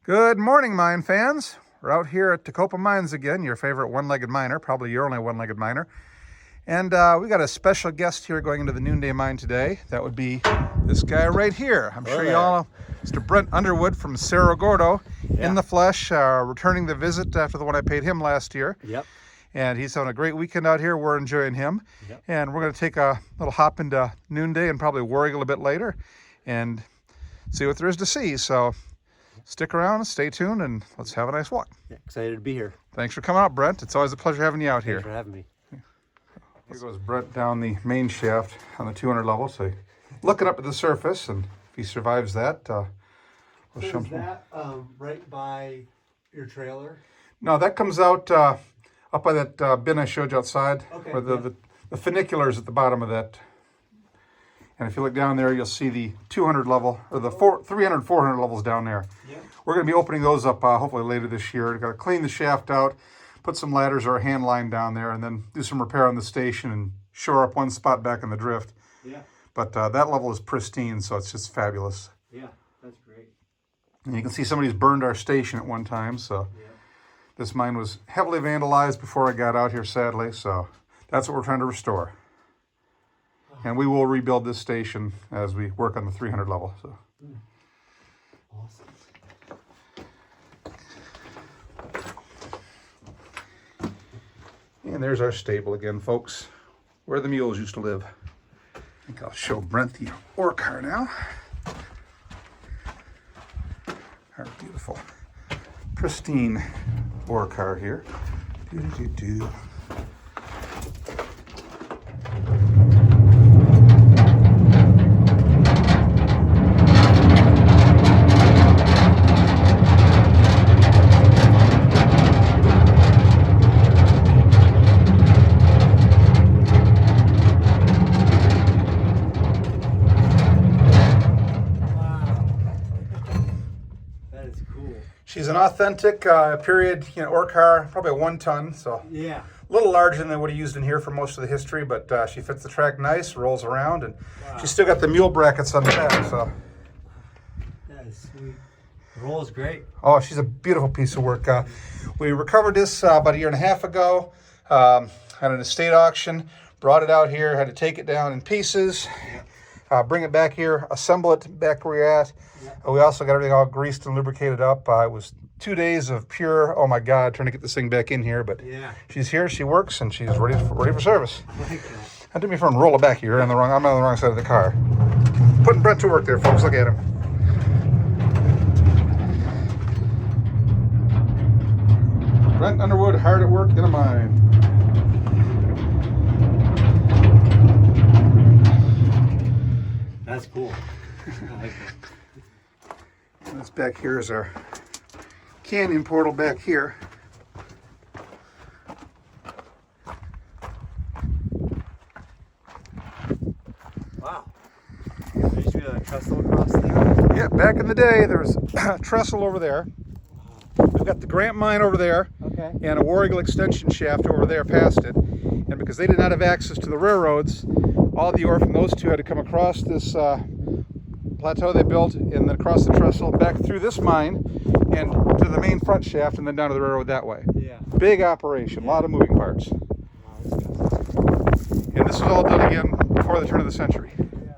Good morning, mine fans. We're out here at Tecopa Mines again, your favorite one-legged miner, probably your only one-legged miner. And we got a special guest here going into the Noonday mine today. That would be this guy right here. I'm sure you all know Mr. Brent Underwood from Cerro Gordo, in the flesh, returning the visit after the one I paid him last year. Yep. And he's having a great weekend out here. We're enjoying him. Yep. And we're going to take a little hop into Noonday and probably War Eagle a bit later and see what there is to see. So stick around, stay tuned, and let's have a nice walk. Yeah, excited to be here. Thanks for coming out, Brent. It's always a pleasure having you out here. Thanks for having me. Here goes Brent down the main shaft on the 200 level. So looking up at the surface, and if he survives that, we'll show him. Is that right by your trailer? No, that comes out up by that bin I showed you outside. Okay, Where the funicular's at the bottom of that. And if you look down there, you'll see the 200 level, or the 300, 400 levels down there. Yeah. We're going to be opening those up hopefully later this year. We've got to clean the shaft out, put some ladders or a hand line down there, and then do some repair on the station and shore up one spot back in the drift. Yeah. But that level is pristine, so it's just fabulous. Yeah, that's great. And you can see somebody's burned our station at one time, so this mine was heavily vandalized before I got out here, sadly, so that's what we're trying to restore. And we will rebuild this station as we work on the 300 level. So. Awesome. And there's our stable again, folks, where the mules used to live. I think I'll show Brent the ore car now. Our beautiful, pristine ore car here. Doo-doo-doo-doo. She's an authentic period, ore car, probably a 1 ton, so Yeah. a little larger than they would have used in here for most of the history, but she fits the track nice, rolls around, and she's still got the mule brackets on the back. So That is sweet. The roll is great. oh, she's a beautiful piece of work. We recovered this about 1.5 years ago at an estate auction, brought it out here, had to take it down in pieces, bring it back here, assemble it back where you're at. We also got everything all greased and lubricated up. It was 2 days of pure, oh my God, trying to get this thing back in here. But she's here, she works, and she's ready for service. That did me for and roll it back here. I'm on the wrong side of the car. Putting Brent to work there, folks. Look at him. Brent Underwood, hard at work in a mine. That's cool. I like that. And this back here is our canyon portal back here. Wow. There used to be a trestle across there. Yeah, back in the day, there was a trestle over there. We've got the Grant mine over there, and a War Eagle extension shaft over there past it. And because they did not have access to the railroads, all the ore from those two had to come across this plateau they built, and then across the trestle, back through this mine, and to the main front shaft, and then down to the railroad that way. Yeah. Big operation, a lot of moving parts. And this was all done again before the turn of the century.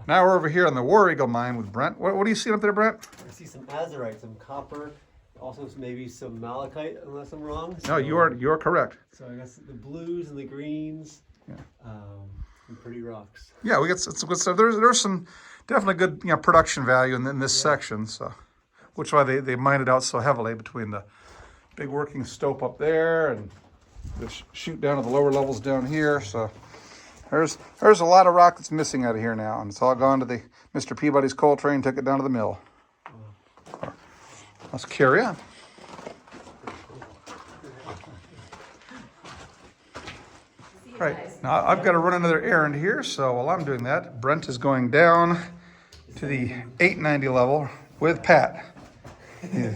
Now we're over here on the War Eagle mine with Brent. What do you see up there, Brent? I see some azurite, some copper, also maybe some malachite, unless I'm wrong. No, you are correct. So I guess the blues and the greens, some pretty rocks. Yeah, we got some good stuff. There's some definitely good production value in this section. So, which is why they mined it out so heavily between the big working stope up there and the chute down to the lower levels down here. So there's a lot of rock that's missing out of here now, and it's all gone to the Mr. Peabody's coal train, took it down to the mill. Let's carry on. Right, now I've got to run another errand here, so while I'm doing that, Brent is going down to the 890 level with Pat. Yeah.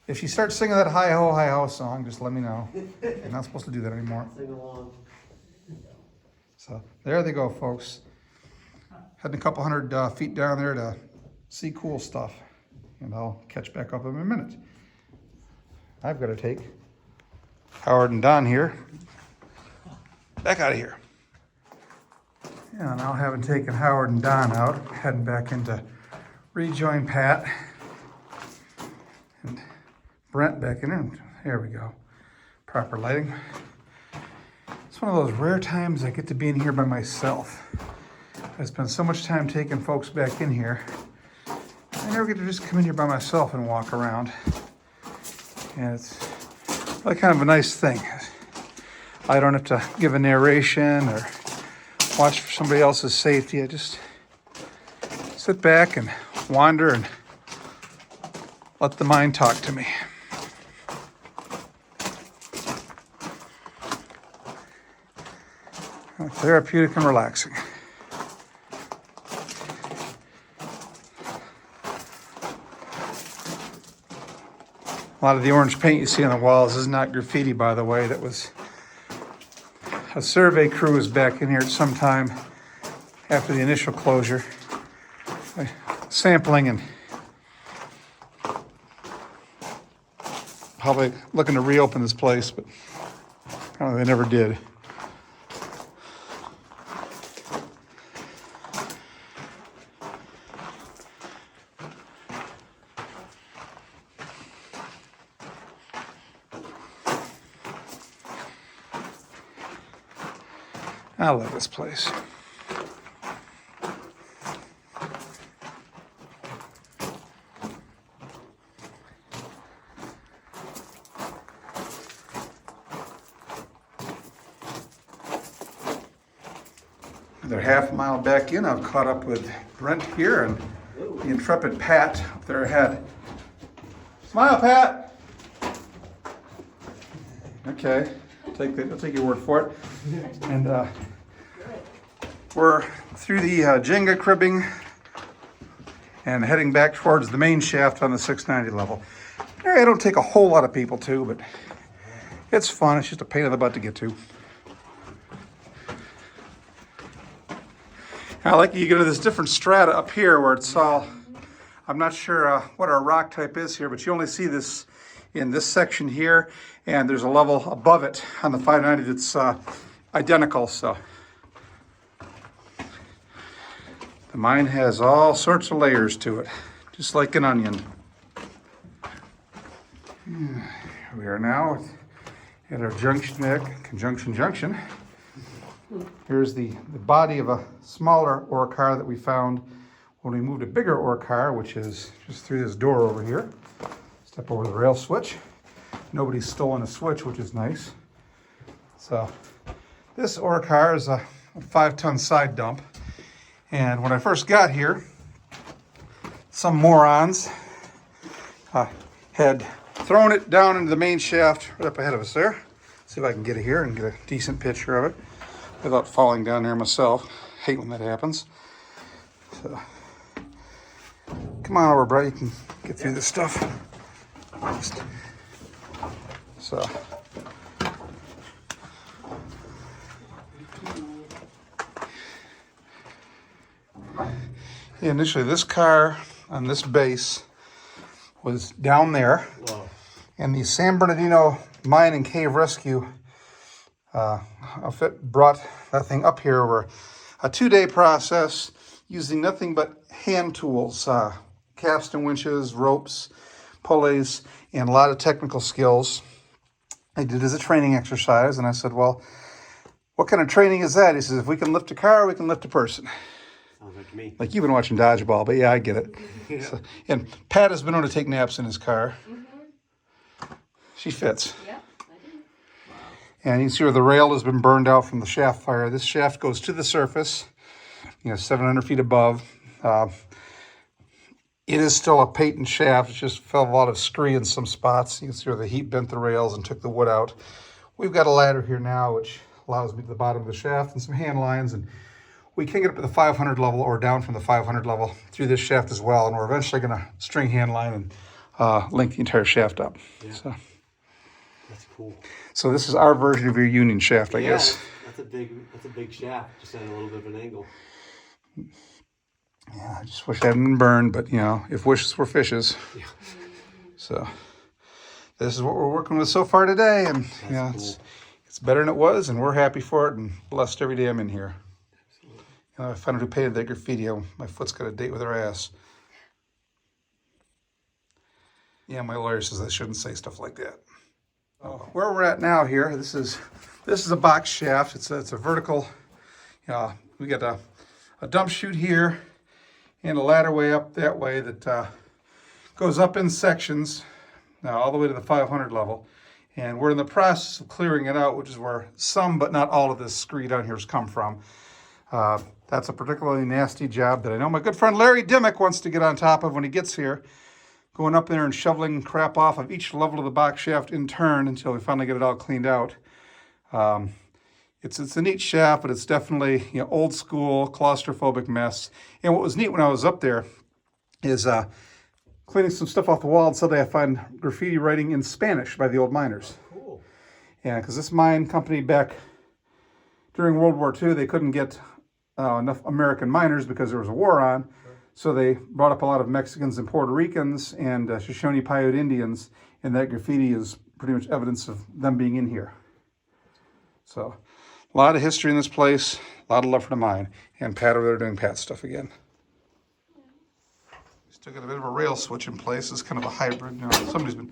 If you start singing that hi ho song, just let me know. You're not supposed to do that anymore. Sing along. So there they go, folks. Heading a couple hundred feet down there to see cool stuff. and I'll catch back up in a minute. I've got to take Howard and Don here back out of here. Yeah, now having taken Howard and Don out, heading back in to rejoin Pat and Brent back in there. There we go. Proper lighting. It's one of those rare times I get to be in here by myself. I spend so much time taking folks back in here. I never get to just come in here by myself and walk around. And it's really kind of a nice thing. I don't have to give a narration or watch for somebody else's safety. I just sit back and wander and let the mind talk to me. Therapeutic and relaxing. A lot of the orange paint you see on the walls is not graffiti, by the way. That was a survey crew was back in here at some time after the initial closure, sampling and probably looking to reopen this place, but apparently they never did. I love this place. Another half mile back in, I've caught up with Brent here and the intrepid Pat up there ahead. Smile, Pat! Okay, I'll take your word for it. And we're through the Jenga cribbing and heading back towards the main shaft on the 690 level. I don't take a whole lot of people to, but it's fun. It's just a pain in the butt to get to. I like you get to this different strata up here where it's all, I'm not sure what our rock type is here, but you only see this in this section here, and there's a level above it on the 590 that's identical, so. The mine has all sorts of layers to it, just like an onion. We are now at our conjunction junction. Here's the body of a smaller ore car that we found when we moved a bigger ore car, which is just through this door over here. Step over the rail switch. Nobody's stolen a switch, which is nice. So this ore car is a 5-ton side dump. And when I first got here, some morons had thrown it down into the main shaft right up ahead of us there. See if I can get it here and get a decent picture of it without falling down there myself. Hate when that happens. So, come on over, Brett. You can get through this stuff. So. Yeah, initially, this car on this base was down there. Whoa. And the San Bernardino Mine and Cave Rescue outfit brought that thing up here over a 2-day process using nothing but hand tools, capstan winches, ropes, pulleys, and a lot of technical skills. They did it as a training exercise, and I said, well, what kind of training is that? He says, if we can lift a car, we can lift a person. Sounds like me. Like you've been watching Dodgeball, but yeah, I get it. Yeah. So, and Pat has been known to take naps in his car. Mm-hmm. She fits. Yeah, I do. Wow. And you can see where the rail has been burned out from the shaft fire. This shaft goes to the surface, 700 feet above. It is still a patent shaft. It just fell a lot of scree in some spots. You can see where the heat bent the rails and took the wood out. We've got a ladder here now, which allows me to the bottom of the shaft and some hand lines, and we can get up to the 500 level or down from the 500 level through this shaft as well. And we're eventually going to string hand line and link the entire shaft up. Yeah. So that's cool. So this is our version of your union shaft, I guess. That's a big shaft, just at a little bit of an angle. Yeah, I just wish I hadn't been burned, but you know, if wishes were fishes. Yeah. So this is what we're working with so far today, and you know, cool. it's better than it was, and we're happy for it and blessed every day I'm in here. Absolutely. You know, I found out who painted that graffiti. My foot's got a date with her ass. Yeah, my lawyer says I shouldn't say stuff like that. Where we're at now here, this is a box shaft. It's a vertical. We got a dump chute here and a ladder way up that way that goes up in sections all the way to the 500 level. And we're in the process of clearing it out, which is where some but not all of this scree down here has come from. That's a particularly nasty job that I know my good friend Larry Dimmick wants to get on top of when he gets here. Going up there and shoveling crap off of each level of the box shaft in turn until we finally get it all cleaned out. It's a neat shaft, but it's definitely, you know, old school, claustrophobic mess. And what was neat when I was up there is cleaning some stuff off the wall, and suddenly I find graffiti writing in Spanish by the old miners. Cool. Yeah, because this mine company back during World War II, they couldn't get enough American miners because there was a war on. So they brought up a lot of Mexicans and Puerto Ricans and Shoshone Paiute Indians, and that graffiti is pretty much evidence of them being in here. So a lot of history in this place, a lot of love for the mine. And Pat over there doing Pat stuff again. Still got a bit of a rail switch in place. It's kind of a hybrid. You know, somebody's been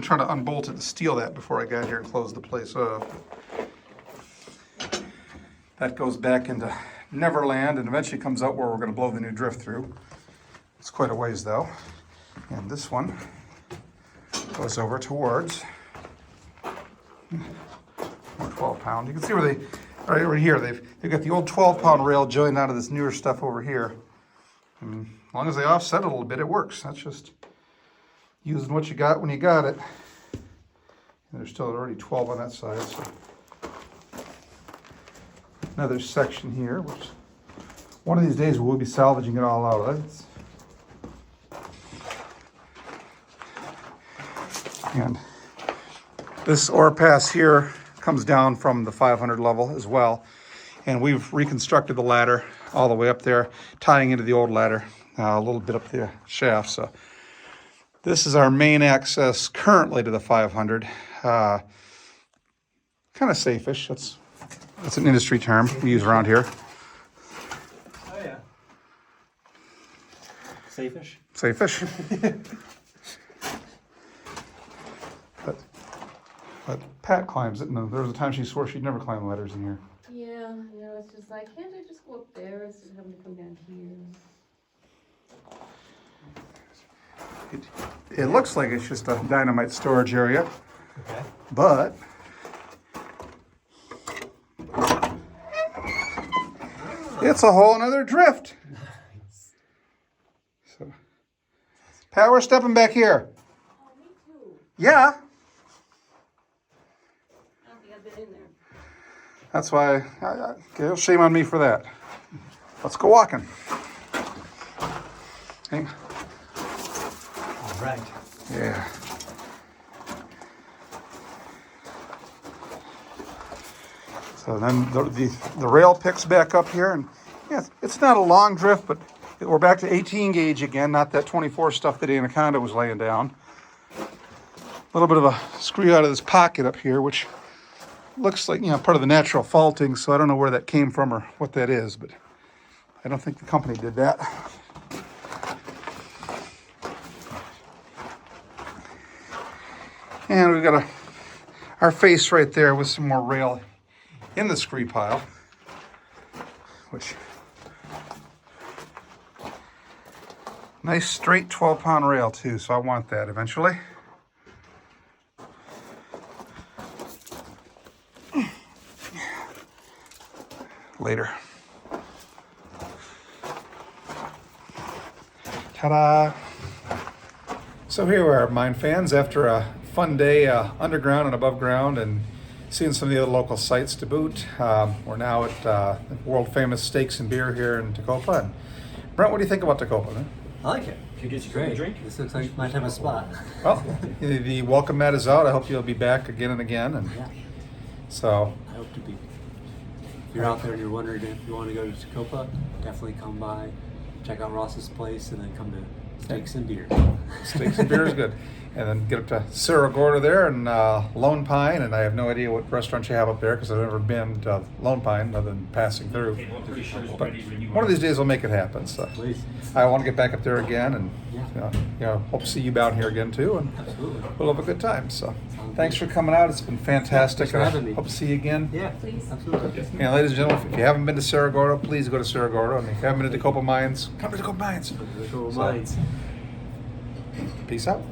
trying to unbolt it to steal that before I got here and closed the place up. That goes back into Neverland and eventually comes out where we're going to blow the new drift through. It's quite a ways though. And this one goes over towards 12-pound. You can see where right here, they've got the old 12-pound rail joined onto this newer stuff over here. And as long as they offset it a little bit, it works. That's just using what you got when you got it. And there's still already 12 on that side. So. Another section here, which one of these days we'll be salvaging it all out. And this ore pass here comes down from the 500 level as well. And we've reconstructed the ladder all the way up there, tying into the old ladder a little bit up the shaft. So this is our main access currently to the 500. Kind of safe-ish. That's an industry term we use around here. Oh yeah. Safe-ish? Safe-ish. But Pat climbs it, and there was a time she swore she'd never climb ladders in here. Yeah, you know, it's just like, can't I just go up there instead of having to come down here? It looks like it's just a dynamite storage area, Okay. but it's a whole nother drift. Nice. So, Pat, we're stepping back here. Oh, me too. Yeah, I don't think I've been in there. that's why. Shame on me for that. Let's go walking. Hang. All right. Yeah. So then the rail picks back up here, and yeah, it's not a long drift, but we're back to 18 gauge again, not that 24 stuff that Anaconda was laying down. A little bit of a screw out of this pocket up here, which looks like, you know, part of the natural faulting, so I don't know where that came from or what that is, but I don't think the company did that. And we've got our face right there with some more rail in the scree pile, which nice straight 12-pound rail too, so I want that eventually. Later. Ta-da! So here we are, mine fans, after a fun day underground and above ground and seeing some of the other local sites to boot. We're now at the world-famous Steaks and Beer here in Tecopa. And Brent, what do you think about Tecopa, man? I like it. If you get your food drink, this looks like my type of spot. Well, the welcome mat is out. I hope you'll be back again and again. And Yeah, so, I hope to be. If you're out there and you're wondering if you want to go to Tecopa, definitely come by. check out Ross's place, and then come to Steaks and Beer. Steaks and beer is good. And then get up to Cerro Gordo there and Lone Pine, and I have no idea what restaurants you have up there because I've never been to Lone Pine other than passing through. But one of these days I'll make it happen. So Please. I want to get back up there again, and Yeah. hope to see you down here again too, and Absolutely. we'll have a good time. So Sounds thanks good. for coming out. It's been fantastic. Thanks for having me. Hope to see you again. Yeah, Please. absolutely. And ladies and gentlemen, if you haven't been to Cerro Gordo, please go to Cerro Gordo. And if you haven't been to Tecopa Mines, come to Tecopa Mines. Little So- minds. Peace out.